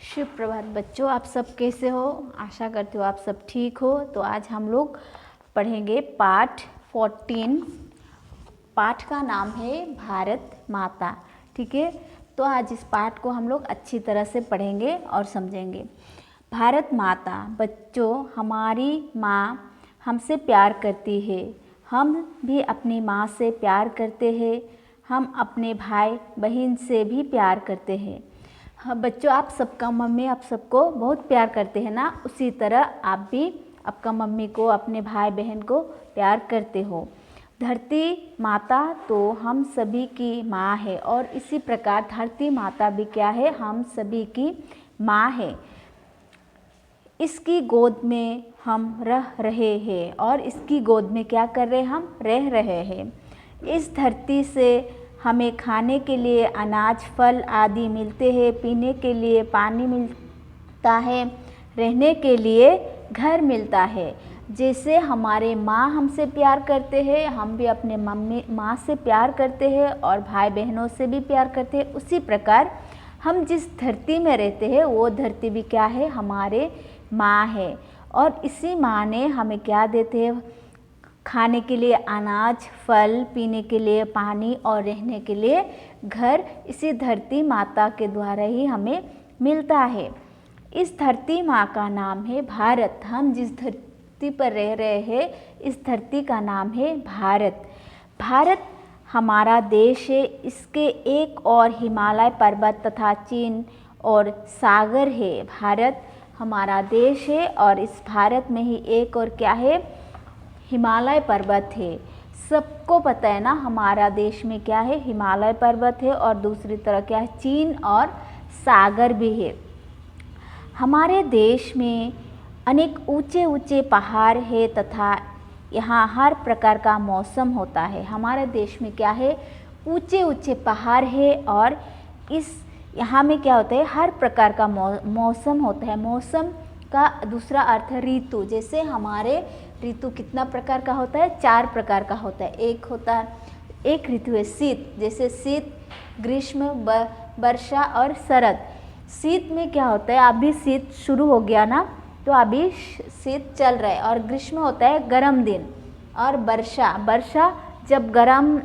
शुभ प्रभात बच्चों, आप सब कैसे हो? आशा करती हो आप सब ठीक हो। तो आज हम लोग पढ़ेंगे पाठ 14। पाठ का नाम है भारत माता। ठीक है, तो आज इस पाठ को हम लोग अच्छी तरह से पढ़ेंगे और समझेंगे। भारत माता बच्चों, हमारी माँ हमसे प्यार करती है। हम भी अपनी माँ से प्यार करते हैं। हम अपने भाई बहन से भी प्यार करते हैं। हाँ बच्चों, आप सबका मम्मी आप सबको बहुत प्यार करते हैं ना, उसी तरह आप भी आपका मम्मी को, अपने भाई बहन को प्यार करते हो। धरती माता तो हम सभी की माँ है और इसी प्रकार धरती माता भी क्या है, हम सभी की माँ है। इसकी गोद में हम रह रहे हैं और इसकी गोद में क्या कर रहे हैं, हम रह रहे हैं। इस धरती से हमें खाने के लिए अनाज फल आदि मिलते हैं, पीने के लिए पानी मिलता है, रहने के लिए घर मिलता है। जैसे हमारे माँ हमसे प्यार करते हैं, हम भी अपने मम्मी माँ से प्यार करते हैं और भाई बहनों से भी प्यार करते हैं। उसी प्रकार हम जिस धरती में रहते हैं वो धरती भी क्या है, हमारे माँ है। और इसी माँ ने हमें क्या देते हैं, खाने के लिए अनाज, फल, पीने के लिए पानी और रहने के लिए घर। इसी धरती माता के द्वारा ही हमें मिलता है। इस धरती माँ का नाम है भारत। हम जिस धरती पर रह रहे हैं इस धरती का नाम है भारत। भारत हमारा देश है। इसके एक और हिमालय पर्वत तथा चीन और सागर है। भारत हमारा देश है और इस भारत में ही एक और क्या है, हिमालय पर्वत है। सबको पता है ना, हमारा देश में क्या है, हिमालय पर्वत है और दूसरी तरफ क्या है, चीन और सागर भी है। हमारे देश में अनेक ऊंचे ऊंचे पहाड़ है तथा यहाँ हर प्रकार का मौसम होता है। हमारे देश में क्या है, ऊंचे ऊंचे पहाड़ है और इस यहाँ में क्या होता है, हर प्रकार का मौसम होता है। मौसम का दूसरा अर्थ है ऋतु। जैसे हमारे ऋतु कितना प्रकार का होता है, 4 प्रकार का होता है। एक ऋतु है शीत, जैसे शीत, ग्रीष्म, वर्षा और शरद। शीत में क्या होता है, अभी शीत शुरू हो गया ना, तो अभी शीत चल रहा है। और ग्रीष्म होता है गर्म दिन। और वर्षा जब गर्म,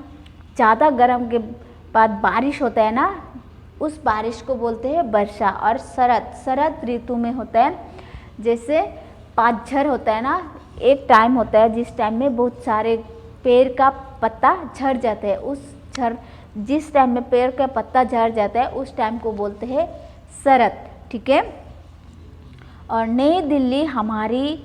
ज़्यादा गर्म के बाद बारिश होता है ना, उस बारिश को बोलते हैं वर्षा। और शरद ऋतु में होता है, जैसे पतझड़ होता है ना, एक टाइम होता है जिस टाइम में बहुत सारे पेड़ का पत्ता झड़ जाता है। जिस टाइम में पेड़ का पत्ता झड़ जाता है उस टाइम को बोलते हैं शरद। ठीक है। और नई दिल्ली हमारी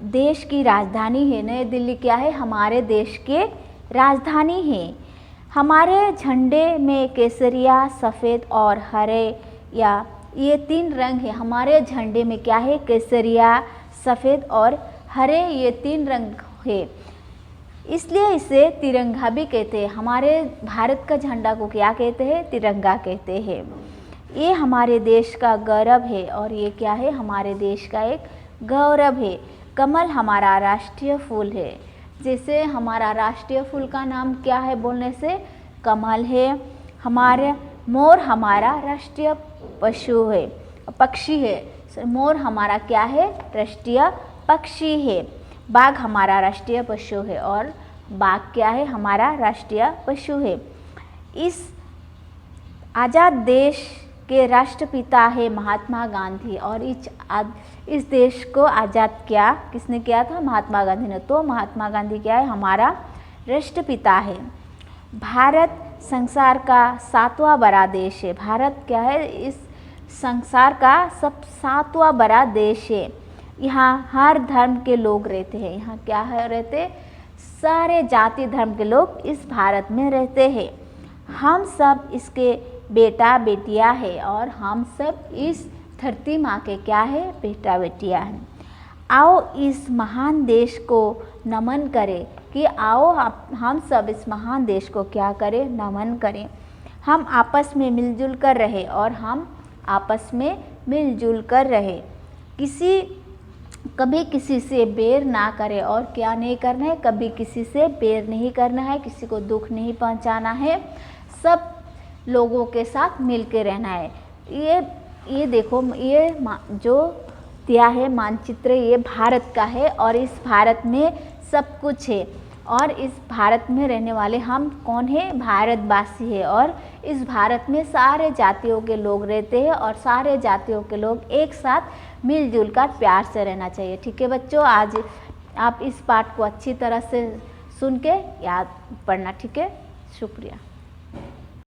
देश की राजधानी है। नई दिल्ली क्या है, हमारे देश के राजधानी है। हमारे झंडे में केसरिया, सफ़ेद और हरे या ये 3 रंग है। हमारे झंडे में क्या है, केसरिया, सफ़ेद और हरे, ये 3 रंग है। इसलिए इसे तिरंगा भी कहते हैं। हमारे भारत का झंडा को क्या कहते हैं, तिरंगा कहते हैं। ये हमारे देश का गौरव है और ये क्या है, हमारे देश का एक गौरव है। कमल हमारा राष्ट्रीय फूल है। जैसे हमारा राष्ट्रीय फूल का नाम क्या है, बोलने से कमल है। हमारे मोर हमारा राष्ट्रीय पक्षी है। मोर हमारा क्या है, राष्ट्रीय पक्षी है। बाघ हमारा राष्ट्रीय पशु है और बाघ क्या है, हमारा राष्ट्रीय पशु है। इस आज़ाद देश के राष्ट्रपिता है महात्मा गांधी। और इस देश को आज़ाद किसने किया था, महात्मा गांधी ने। तो महात्मा गांधी क्या है, हमारा राष्ट्रपिता है। भारत संसार का 7वां बड़ा देश है। भारत क्या है, इस संसार का 7वां बड़ा देश है। यहाँ हर धर्म के लोग रहते हैं। यहाँ क्या है, रहते सारे जाति धर्म के लोग इस भारत में रहते हैं। हम सब इसके बेटा बेटियां हैं और हम सब इस धरती माँ के क्या है, बेटा बेटियां हैं। आओ इस महान देश को नमन करें, कि आओ हम सब इस महान देश को क्या करें, नमन करें। हम आपस में मिलजुल कर रहे और हम आपस में मिलजुल कर रहे। कभी किसी से बैर ना करें। और क्या नहीं करना है, कभी किसी से बैर नहीं करना है, किसी को दुख नहीं पहुंचाना है, सब लोगों के साथ मिल के रहना है। ये ये देखो, ये जो दिया है मानचित्र, ये भारत का है और इस भारत में सब कुछ है और इस भारत में रहने वाले हम कौन है, भारतवासी है। और इस भारत में सारे जातियों के लोग रहते हैं और सारे जातियों के लोग एक साथ मिलजुल कर प्यार से रहना चाहिए। ठीक है बच्चों, आज आप इस पाठ को अच्छी तरह से सुन के याद पढ़ना। ठीक है, शुक्रिया।